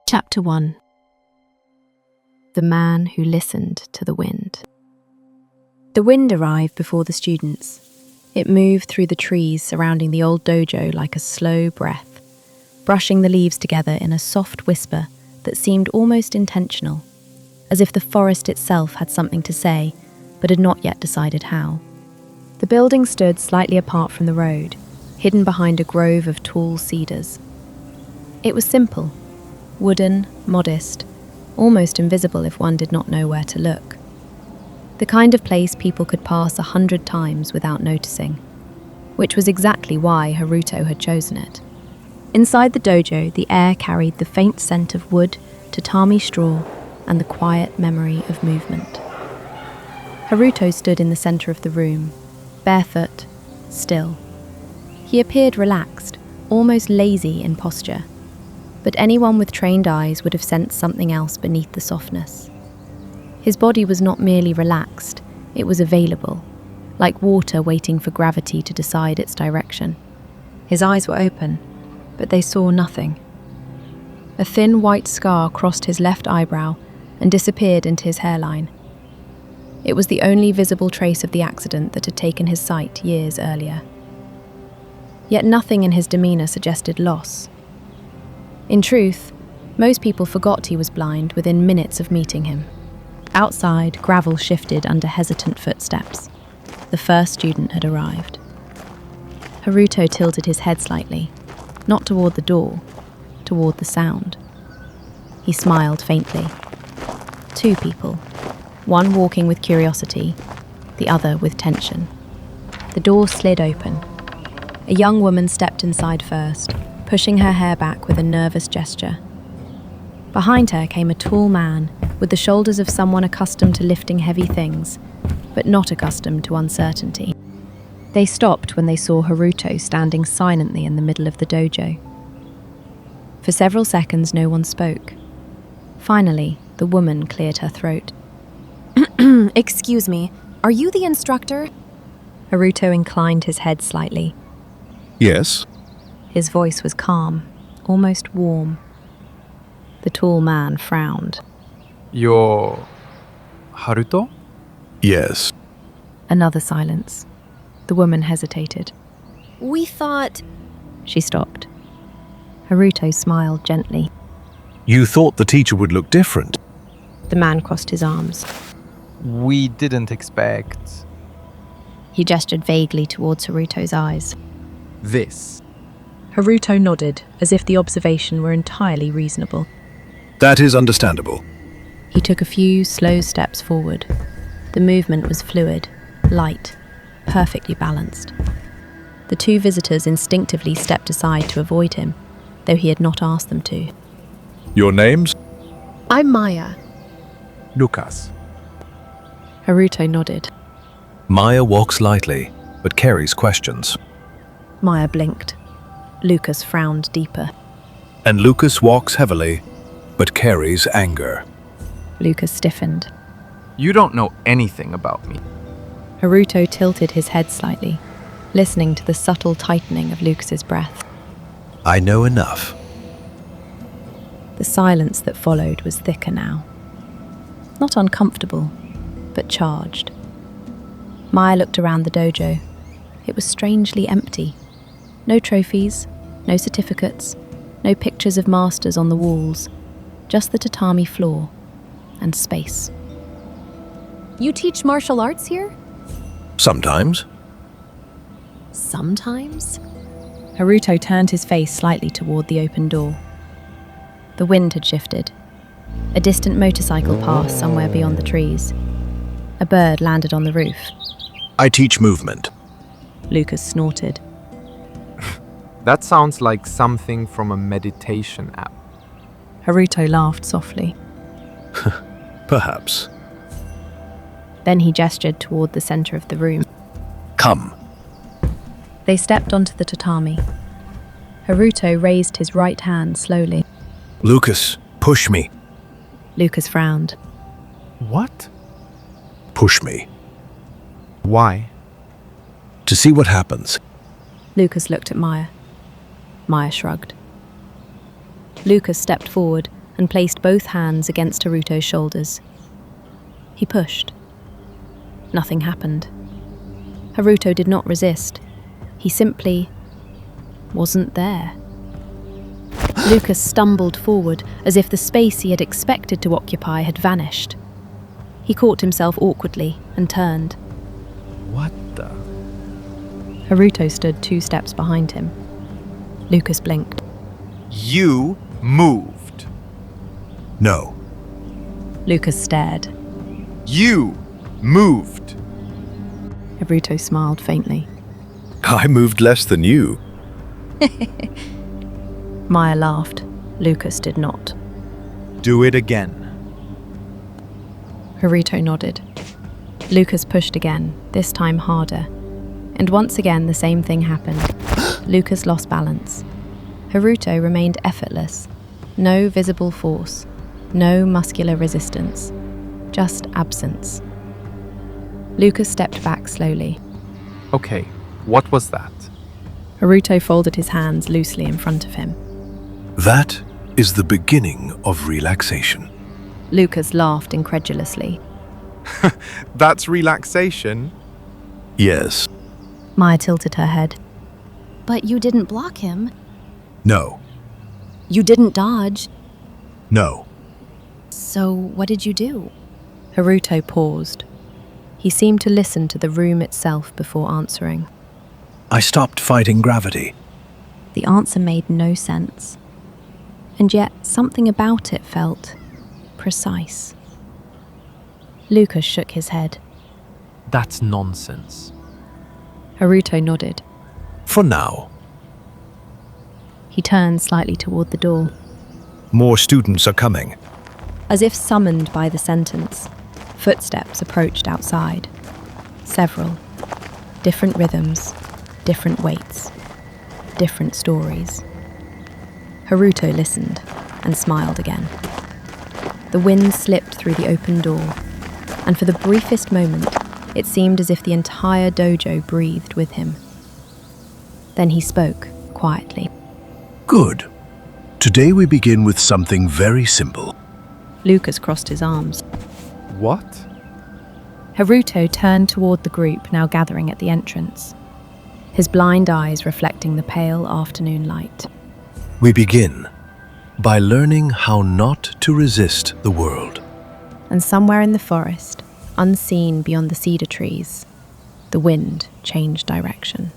Chapter 1. The Man Who Listened to the Wind. The wind arrived before the students. It moved through the trees surrounding the old dojo like a slow breath, brushing the leaves together in a soft whisper that seemed almost intentional, as if the forest itself had something to say, but had not yet decided how. The building stood slightly apart from the road, hidden behind a grove of tall cedars. It was simple, wooden, modest, almost invisible if one did not know where to look. The kind of place people could pass 100 times without noticing, which was exactly why Haruto had chosen it. Inside the dojo, the air carried the faint scent of wood, tatami straw, and the quiet memory of movement. Haruto stood in the center of the room, barefoot, still. He appeared relaxed, almost lazy in posture, but anyone with trained eyes would have sensed something else beneath the softness. His body was not merely relaxed, it was available, like water waiting for gravity to decide its direction. His eyes were open, but they saw nothing. A thin white scar crossed his left eyebrow and disappeared into his hairline. It was the only visible trace of the accident that had taken his sight years earlier. Yet nothing in his demeanor suggested loss. In truth, most people forgot he was blind within minutes of meeting him. Outside, gravel shifted under hesitant footsteps. The first student had arrived. Haruto tilted his head slightly, not toward the door, toward the sound. He smiled faintly. Two people, one walking with curiosity, the other with tension. The door slid open. A young woman stepped inside first, pushing her hair back with a nervous gesture. Behind her came a tall man with the shoulders of someone accustomed to lifting heavy things, but not accustomed to uncertainty. They stopped when they saw Haruto standing silently in the middle of the dojo. For several seconds, no one spoke. Finally, the woman cleared her throat. Excuse me, are you the instructor? Haruto inclined his head slightly. Yes. His voice was calm, almost warm. The tall man frowned. You're Haruto? Yes. Another silence. The woman hesitated. We thought... She stopped. Haruto smiled gently. You thought the teacher would look different. The man crossed his arms. We didn't expect He gestured vaguely towards Haruto's eyes. this. Haruto nodded, as if the observation were entirely reasonable. That is understandable. He took a few slow steps forward. The movement was fluid, light, perfectly balanced. The two visitors instinctively stepped aside to avoid him, though he had not asked them to. Your names? I'm Maya. Lucas. Haruto nodded. Maya walks lightly, but carries questions. Maya blinked. Lucas frowned deeper. And Lucas walks heavily, but carries anger. Lucas stiffened. You don't know anything about me. Haruto tilted his head slightly, listening to the subtle tightening of Lucas's breath. I know enough. The silence that followed was thicker now. Not uncomfortable, but charged. Maya looked around the dojo. It was strangely empty. No trophies, no certificates, no pictures of masters on the walls, just the tatami floor and space. You teach martial arts here? Sometimes. Sometimes? Haruto turned his face slightly toward the open door. The wind had shifted. A distant motorcycle passed somewhere beyond the trees. A bird landed on the roof. I teach movement. Lucas snorted. That sounds like something from a meditation app. Haruto laughed softly. Perhaps. Then he gestured toward the center of the room. Come. They stepped onto the tatami. Haruto raised his right hand slowly. Lucas, push me. Lucas frowned. What? Push me. Why? to see what happens. Lucas looked at Maya. Maya shrugged. Lucas stepped forward and placed both hands against Haruto's shoulders. He pushed. Nothing happened. Haruto did not resist. He simply wasn't there. Lucas stumbled forward as if the space he had expected to occupy had vanished. He caught himself awkwardly and turned. What the? Haruto stood 2 steps behind him. Lucas blinked. You moved. No. Lucas stared. You moved. Haruto smiled faintly. I moved less than you. Maya laughed. Lucas did not. Do it again. Haruto nodded. Lucas pushed again, this time harder. And once again the same thing happened. Lucas lost balance. Haruto remained effortless. No visible force. No muscular resistance. Just absence. Lucas stepped back slowly. Okay, what was that? Haruto folded his hands loosely in front of him. That is the beginning of relaxation. Lucas laughed incredulously. That's relaxation. Yes. Maya tilted her head. But you didn't block him. No. You didn't dodge. No. So what did you do? Haruto paused. He seemed to listen to the room itself before answering. I stopped fighting gravity. The answer made no sense. And yet something about it felt precise. Lucas shook his head. That's nonsense. Haruto nodded. For now. He turned slightly toward the door. More students are coming. As if summoned by the sentence, footsteps approached outside. Several. Different rhythms, different weights, different stories. Haruto listened and smiled again. The wind slipped through the open door, and for the briefest moment, it seemed as if the entire dojo breathed with him. Then he spoke quietly. Good. Today we begin with something very simple. Lucas crossed his arms. What? Haruto turned toward the group now gathering at the entrance, his blind eyes reflecting the pale afternoon light. We begin by learning how not to resist the world. And somewhere in the forest, unseen beyond the cedar trees, the wind changed direction.